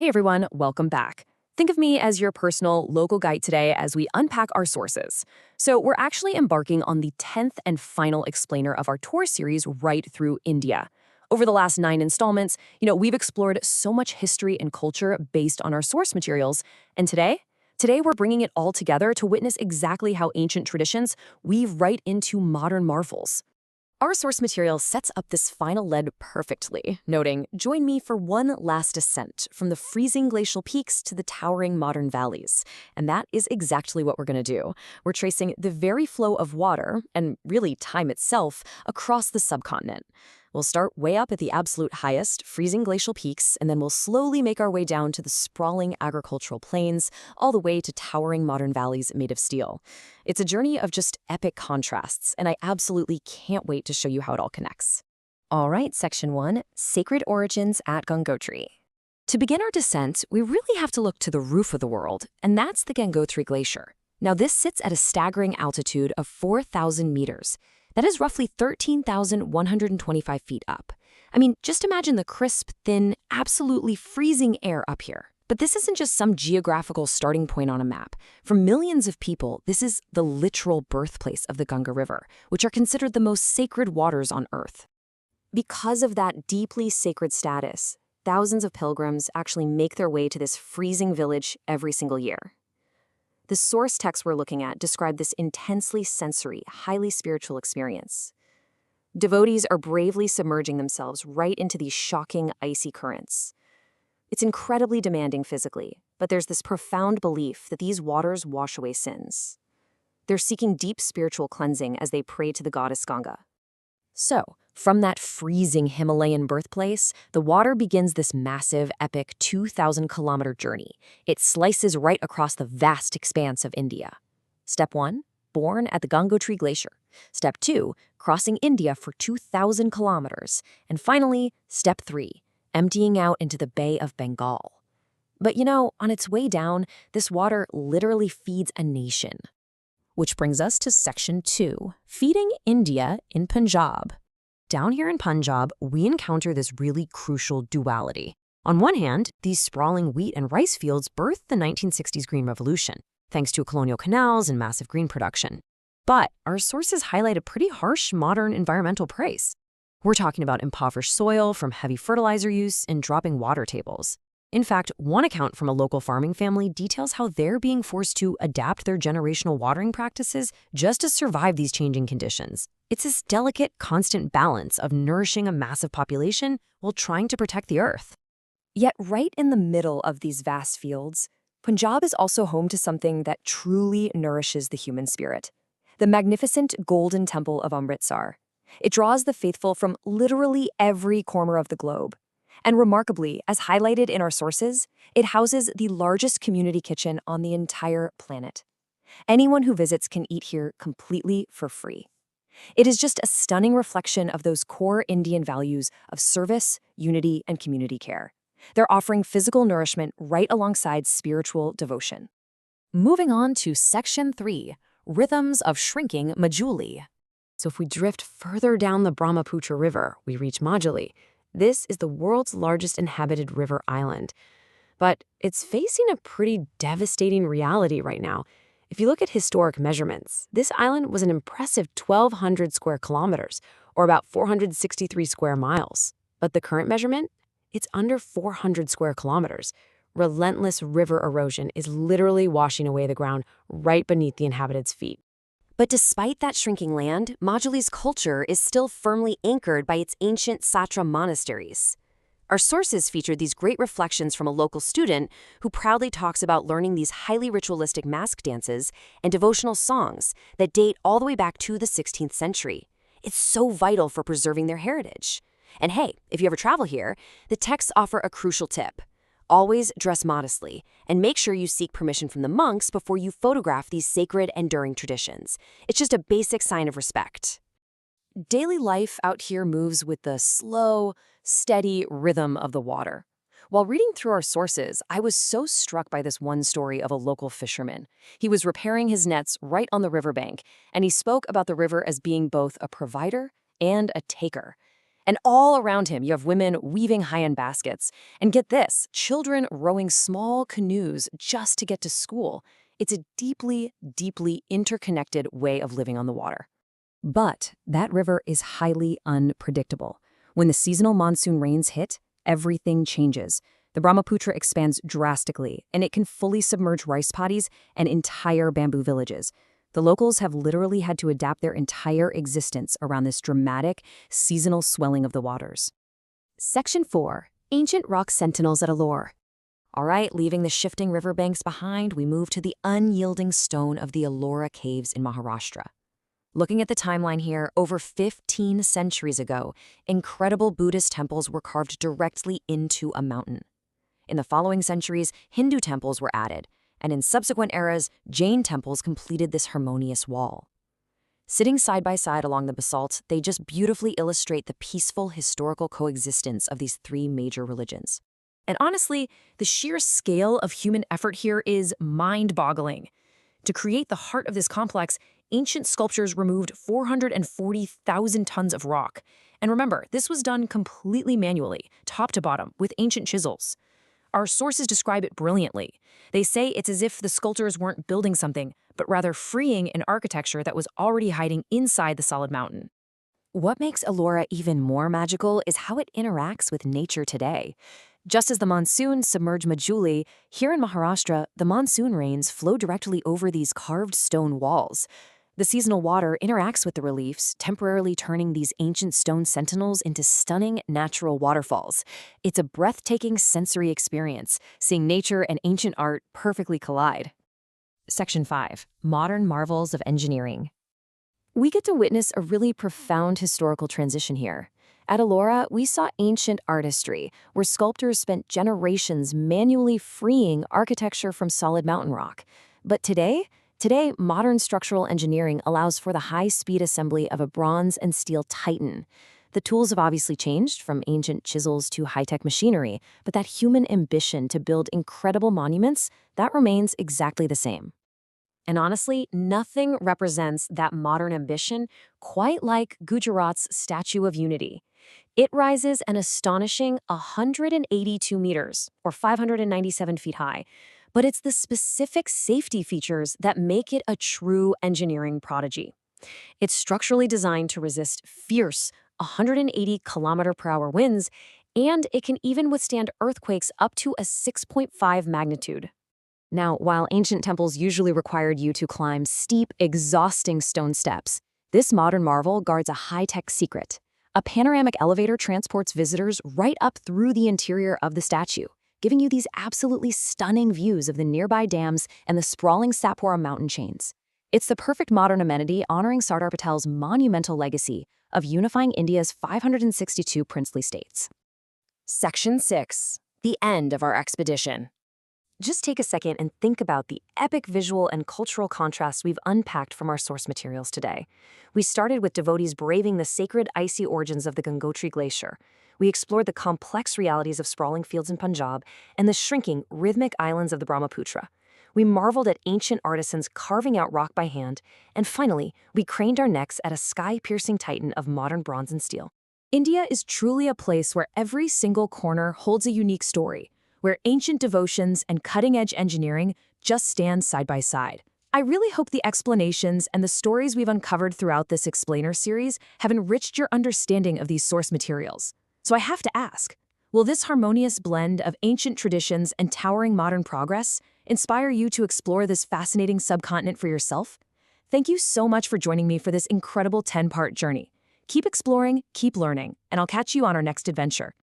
Hey everyone, welcome back. Think of me as your personal local guide today as we unpack our sources. So, we're actually embarking on the 10th and final explainer of our tour series right through India. Over the last 9 installments, we've explored so much history and culture based on our source materials. And today we're bringing it all together to witness exactly how ancient traditions weave right into modern marvels. Our source material sets up this final lead perfectly, noting, join me for one last ascent from the freezing glacial peaks to the towering modern valleys. And that is exactly what we're going to do. We're tracing the very flow of water, and really time itself, across the subcontinent. We'll start way up at the absolute highest, freezing glacial peaks, and then we'll slowly make our way down to the sprawling agricultural plains, all the way to towering modern valleys made of steel. It's a journey of just epic contrasts, and I absolutely can't wait to show you how it all connects. All right, Section 1, Sacred Origins at Gangotri. To begin our descent, we really have to look to the roof of the world, and that's the Gangotri Glacier. Now, this sits at a staggering altitude of 4,000 meters. That is roughly 13,125 feet up. I mean, just imagine the crisp, thin, absolutely freezing air up here. But this isn't just some geographical starting point on a map. For millions of people, this is the literal birthplace of the Ganga River, which are considered the most sacred waters on Earth. Because of that deeply sacred status, thousands of pilgrims actually make their way to this freezing village every single year. The source texts we're looking at describe this intensely sensory, highly spiritual experience. Devotees are bravely submerging themselves right into these shocking, icy currents. It's incredibly demanding physically, but there's this profound belief that these waters wash away sins. They're seeking deep spiritual cleansing as they pray to the goddess Ganga. So, from that freezing Himalayan birthplace, the water begins this massive, epic 2,000-kilometer journey. It slices right across the vast expanse of India. Step 1, born at the Gangotri Glacier. Step 2, crossing India for 2,000 kilometers. And finally, Step 3, emptying out into the Bay of Bengal. But on its way down, this water literally feeds a nation. Which brings us to Section 2, Feeding India in Punjab. Down here in Punjab, we encounter this really crucial duality. On one hand, these sprawling wheat and rice fields birthed the 1960s Green Revolution, thanks to colonial canals and massive green production. But our sources highlight a pretty harsh modern environmental price. We're talking about impoverished soil from heavy fertilizer use and dropping water tables. In fact, one account from a local farming family details how they're being forced to adapt their generational watering practices just to survive these changing conditions. It's this delicate, constant balance of nourishing a massive population while trying to protect the earth. Yet right in the middle of these vast fields, Punjab is also home to something that truly nourishes the human spirit: the magnificent Golden Temple of Amritsar. It draws the faithful from literally every corner of the globe. And remarkably, as highlighted in our sources, it houses the largest community kitchen on the entire planet. Anyone who visits can eat here completely for free. It is just a stunning reflection of those core Indian values of service, unity, and community care. They're offering physical nourishment right alongside spiritual devotion. Moving on to Section 3, Rhythms of Shrinking Majuli. So if we drift further down the Brahmaputra River, we reach Majuli. This is the world's largest inhabited river island. But it's facing a pretty devastating reality right now. If you look at historic measurements, this island was an impressive 1,200 square kilometers, or about 463 square miles. But the current measurement? It's under 400 square kilometers. Relentless river erosion is literally washing away the ground right beneath the inhabitants' feet. But despite that shrinking land, Majuli's culture is still firmly anchored by its ancient Satra monasteries. Our sources featured these great reflections from a local student who proudly talks about learning these highly ritualistic mask dances and devotional songs that date all the way back to the 16th century. It's so vital for preserving their heritage. And hey, if you ever travel here, the texts offer a crucial tip. Always dress modestly, and make sure you seek permission from the monks before you photograph these sacred, enduring traditions. It's just a basic sign of respect. Daily life out here moves with the slow, steady rhythm of the water. While reading through our sources, I was so struck by this one story of a local fisherman. He was repairing his nets right on the riverbank, and he spoke about the river as being both a provider and a taker. And all around him, you have women weaving high-end baskets. And get this, children rowing small canoes just to get to school. It's a deeply, deeply interconnected way of living on the water. But that river is highly unpredictable. When the seasonal monsoon rains hit, everything changes. The Brahmaputra expands drastically, and it can fully submerge rice paddies and entire bamboo villages. The locals have literally had to adapt their entire existence around this dramatic, seasonal swelling of the waters. Section 4. Ancient Rock Sentinels at Ellora. All right, leaving the shifting riverbanks behind, we move to the unyielding stone of the Ellora Caves in Maharashtra. Looking at the timeline here, over 15 centuries ago, incredible Buddhist temples were carved directly into a mountain. In the following centuries, Hindu temples were added, and in subsequent eras, Jain temples completed this harmonious wall. Sitting side by side along the basalt, they just beautifully illustrate the peaceful historical coexistence of these three major religions. And honestly, the sheer scale of human effort here is mind-boggling. To create the heart of this complex, ancient sculptures removed 440,000 tons of rock. And remember, this was done completely manually, top to bottom, with ancient chisels. Our sources describe it brilliantly. They say it's as if the sculptors weren't building something, but rather freeing an architecture that was already hiding inside the solid mountain. What makes Ellora even more magical is how it interacts with nature today. Just as the monsoons submerge Majuli, here in Maharashtra, the monsoon rains flow directly over these carved stone walls. The seasonal water interacts with the reliefs, temporarily turning these ancient stone sentinels into stunning natural waterfalls. It's a breathtaking sensory experience, seeing nature and ancient art perfectly collide. Section 5. Modern Marvels of Engineering. We get to witness a really profound historical transition here. At Ellora, we saw ancient artistry, where sculptors spent generations manually freeing architecture from solid mountain rock. But today, modern structural engineering allows for the high-speed assembly of a bronze and steel titan. The tools have obviously changed, from ancient chisels to high-tech machinery, but that human ambition to build incredible monuments, that remains exactly the same. And honestly, nothing represents that modern ambition quite like Gujarat's Statue of Unity. It rises an astonishing 182 meters, or 597 feet high, but it's the specific safety features that make it a true engineering prodigy. It's structurally designed to resist fierce 180-kilometer-per-hour winds, and it can even withstand earthquakes up to a 6.5 magnitude. Now, while ancient temples usually required you to climb steep, exhausting stone steps, this modern marvel guards a high-tech secret. A panoramic elevator transports visitors right up through the interior of the statue, giving you these absolutely stunning views of the nearby dams and the sprawling Satpura mountain chains. It's the perfect modern amenity honoring Sardar Patel's monumental legacy of unifying India's 562 princely states. Section 6. The end of our expedition. Just take a second and think about the epic visual and cultural contrasts we've unpacked from our source materials today. We started with devotees braving the sacred icy origins of the Gangotri glacier. We explored the complex realities of sprawling fields in Punjab and the shrinking, rhythmic islands of the Brahmaputra. We marveled at ancient artisans carving out rock by hand, and finally, we craned our necks at a sky-piercing titan of modern bronze and steel. India is truly a place where every single corner holds a unique story, where ancient devotions and cutting-edge engineering just stand side by side. I really hope the explanations and the stories we've uncovered throughout this Explainer series have enriched your understanding of these source materials. So I have to ask, will this harmonious blend of ancient traditions and towering modern progress inspire you to explore this fascinating subcontinent for yourself? Thank you so much for joining me for this incredible 10-part journey. Keep exploring, keep learning, and I'll catch you on our next adventure.